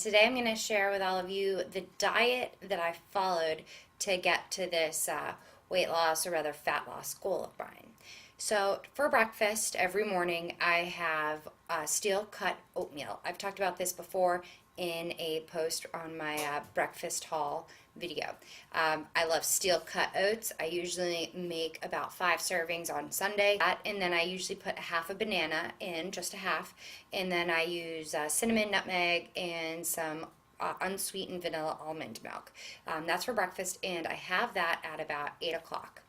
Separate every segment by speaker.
Speaker 1: today I'm going to share with all of you the diet that I followed to get to this weight loss, or rather fat loss goal of mine. So, for breakfast every morning, I have steel cut oatmeal. I've talked about this before in a post on my breakfast haul video. I love steel cut oats. I usually make about 5 servings on Sunday, and then I usually put half a banana in, just a half, and then I use cinnamon, nutmeg, and some unsweetened vanilla almond milk. That's for breakfast, and I have that at about 8 o'clock.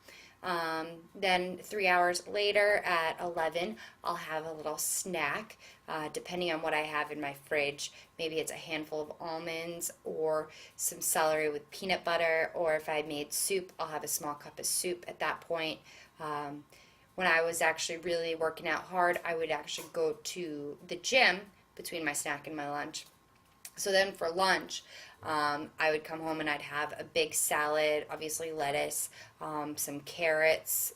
Speaker 1: Then 3 hours later at 11, I'll have a little snack, depending on what I have in my fridge. Maybe it's a handful of almonds or some celery with peanut butter, or if I made soup, I'll have a small cup of soup at that point. When I was actually really working out hard, I would actually go to the gym between my snack and my lunch. So then for lunch, I would come home and I'd have a big salad, obviously lettuce, some carrots,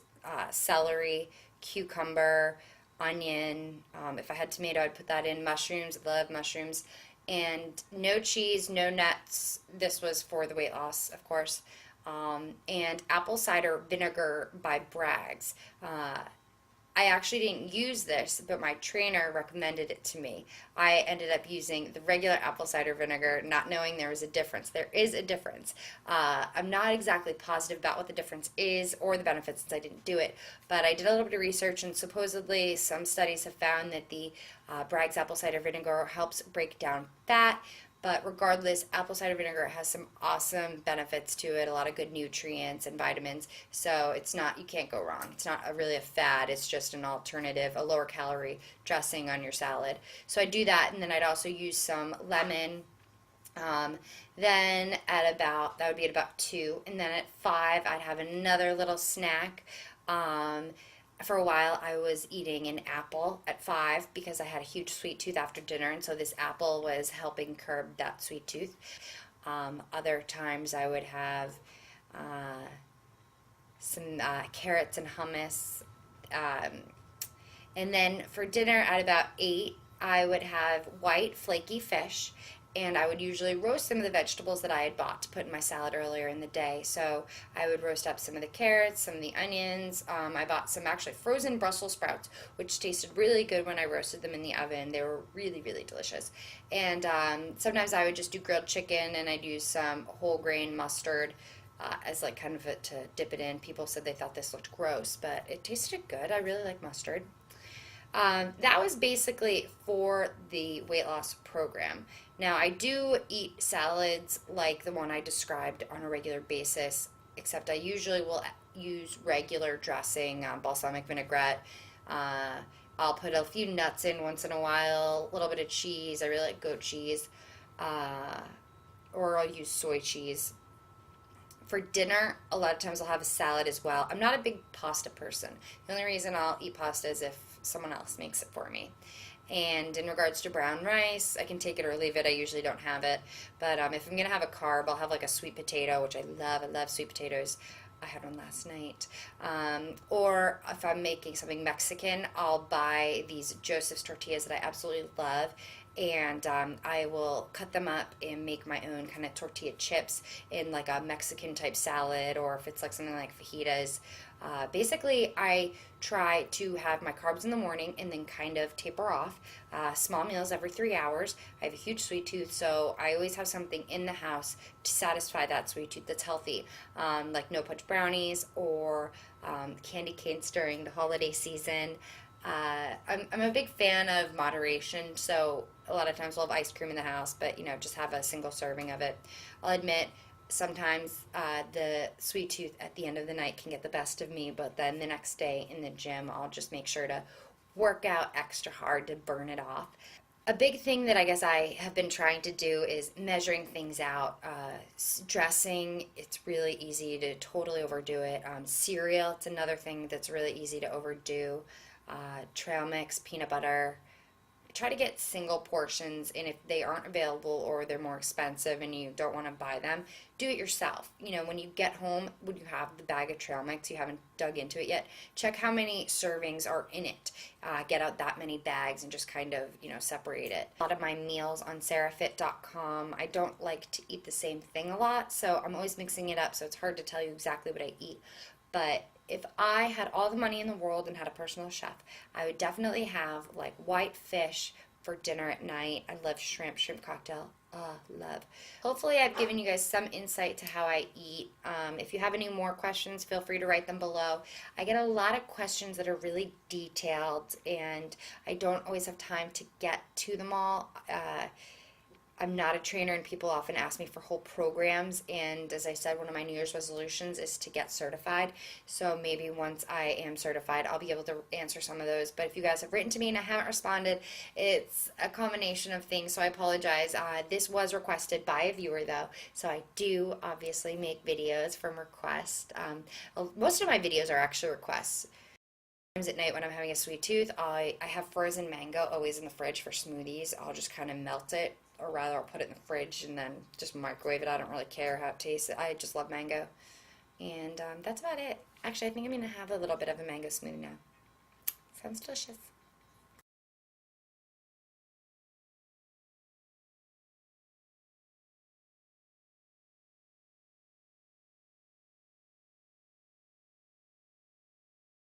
Speaker 1: celery, cucumber, onion. If I had tomato, I'd put that in. Mushrooms, I love mushrooms. And no cheese, no nuts. This was for the weight loss, of course. And apple cider vinegar by Bragg's. I actually didn't use this, but my trainer recommended it to me. I ended up using the regular apple cider vinegar, not knowing there was a difference. There is a difference. I'm not exactly positive about what the difference is or the benefits since I didn't do it, but I did a little bit of research, and supposedly some studies have found that the Bragg's apple cider vinegar helps break down fat. But regardless, apple cider vinegar has some awesome benefits to it, a lot of good nutrients and vitamins. So it's not, you can't go wrong. It's not really a fad, it's just an alternative, a lower calorie dressing on your salad. So I do that, and then I'd also use some lemon. Then at about, that would be at about 2. And then at 5, I'd have another little snack. For a while, I was eating an apple at 5 because I had a huge sweet tooth after dinner, and so this apple was helping curb that sweet tooth. Other times, I would have some carrots and hummus. And then for dinner at about 8, I would have white, flaky fish, and I would usually roast some of the vegetables that I had bought to put in my salad earlier in the day. So I would roast up some of the carrots, some of the onions. I bought some actually frozen Brussels sprouts, which tasted really good when I roasted them in the oven. They were really, really delicious. And sometimes I would just do grilled chicken, and I'd use some whole grain mustard as like kind of to dip it in. People said they thought this looked gross, but it tasted good. I really like mustard. That was basically for the weight loss program. Now, I do eat salads like the one I described on a regular basis, except I usually will use regular dressing, balsamic vinaigrette. I'll put a few nuts in once in a while, a little bit of cheese. I really like goat cheese, or I'll use soy cheese. For dinner, a lot of times I'll have a salad as well. I'm not a big pasta person. The only reason I'll eat pasta is if someone else makes it for me. And in regards to brown rice, I can take it or leave it. I usually don't have it. But if I'm going to have a carb, I'll have like a sweet potato, which I love. I love sweet potatoes. I had one last night. Or if I'm making something Mexican, I'll buy these Joseph's tortillas that I absolutely love, and I will cut them up and make my own kind of tortilla chips in like a Mexican type salad, or if it's like something like fajitas. Basically, I try to have my carbs in the morning and then kind of taper off. Small meals every 3 hours. I have a huge sweet tooth, so I always have something in the house to satisfy that sweet tooth that's healthy, like no punch brownies or candy canes during the holiday season. I'm a big fan of moderation, so a lot of times we'll have ice cream in the house, but just have a single serving of it. I'll admit, sometimes the sweet tooth at the end of the night can get the best of me, but then the next day in the gym, I'll just make sure to work out extra hard to burn it off. A big thing that I guess I have been trying to do is measuring things out. Dressing, it's really easy to totally overdo it. Cereal, it's another thing that's really easy to overdo. Trail mix, peanut butter, try to get single portions, and if they aren't available or they're more expensive and you don't want to buy them, do it yourself. You know, when you get home, when you have the bag of trail mix, you haven't dug into it yet, check how many servings are in it. Get out that many bags and just kind of, you know, separate it. A lot of my meals on sarahfit.com, I don't like to eat the same thing a lot, so I'm always mixing it up, so it's hard to tell you exactly what I eat. But if I had all the money in the world and had a personal chef, I would definitely have like white fish for dinner at night. I love shrimp cocktail. Love. Hopefully I've given you guys some insight to how I eat. If you have any more questions, feel free to write them below. I get a lot of questions that are really detailed, and I don't always have time to get to them all. I'm not a trainer, and people often ask me for whole programs, and as I said, one of my New Year's resolutions is to get certified, so maybe once I am certified I'll be able to answer some of those. But if you guys have written to me and I haven't responded, it's a combination of things, so I apologize. This was requested by a viewer though, so I do obviously make videos from request. Most of my videos are actually requests. At night when I'm having a sweet tooth, I have frozen mango always in the fridge for smoothies. I'll just kind of melt it, or rather I'll put it in the fridge and then just microwave it. I don't really care how it tastes. I just love mango. And that's about it. Actually, I think I'm going to have a little bit of a mango smoothie now. Sounds delicious.